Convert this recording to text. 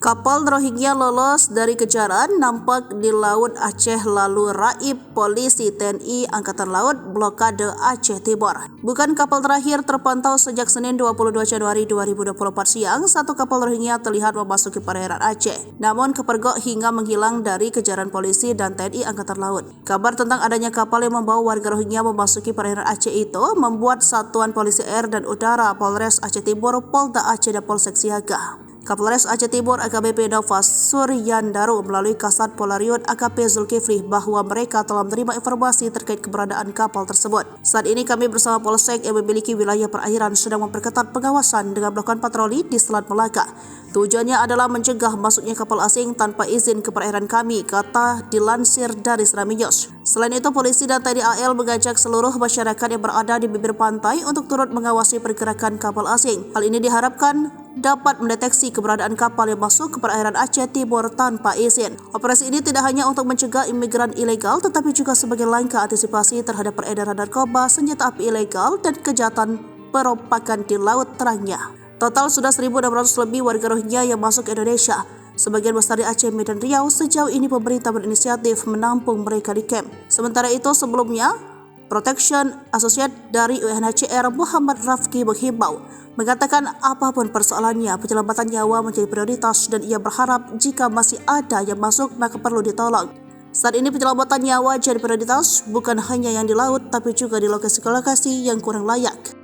Kapal Rohingya lolos dari kejaran nampak di Laut Aceh lalu raib polisi TNI Angkatan Laut blokade Aceh Timur. Bukan kapal terakhir terpantau sejak Senin 22 Januari 2024 siang, satu kapal Rohingya terlihat memasuki perairan Aceh, namun kepergok hingga menghilang dari kejaran polisi dan TNI Angkatan Laut. Kabar tentang adanya kapal yang membawa warga Rohingya memasuki perairan Aceh itu membuat Satuan Polisi Air dan Udara Polres Aceh Timur, Polda Aceh dan Polsek siaga. Kapolres Aceh Timur AKBP Nova Suryandaru melalui Kasat Polariut AKP Zulkifli bahwa mereka telah menerima informasi terkait keberadaan kapal tersebut. Saat ini kami bersama Polsek yang memiliki wilayah perairan sedang memperketat pengawasan dengan melakukan patroli di Selat Melaka. Tujuannya adalah mencegah masuknya kapal asing tanpa izin ke perairan kami, kata dilansir dari Serambi News. Selain itu, polisi dan TNI AL mengajak seluruh masyarakat yang berada di bibir pantai untuk turut mengawasi pergerakan kapal asing. Hal ini diharapkan dapat mendeteksi keberadaan kapal yang masuk ke perairan Aceh Timur tanpa izin. Operasi ini tidak hanya untuk mencegah imigran ilegal, tetapi juga sebagai langkah antisipasi terhadap peredaran narkoba, senjata api ilegal, dan kejahatan perompakan di laut terangnya. Total sudah 1.600 lebih warga Rohingya yang masuk ke Indonesia. Sebagian besar di Aceh, Medan, Riau. Sejauh ini pemerintah berinisiatif menampung mereka di kamp. Sementara itu sebelumnya, Protection Associate dari UNHCR Muhammad Rafki menghimbau, mengatakan apapun persoalannya, penyelamatan nyawa menjadi prioritas dan ia berharap jika masih ada yang masuk maka perlu ditolong. Saat ini penyelamatan nyawa jadi prioritas bukan hanya yang di laut tapi juga di lokasi-lokasi yang kurang layak.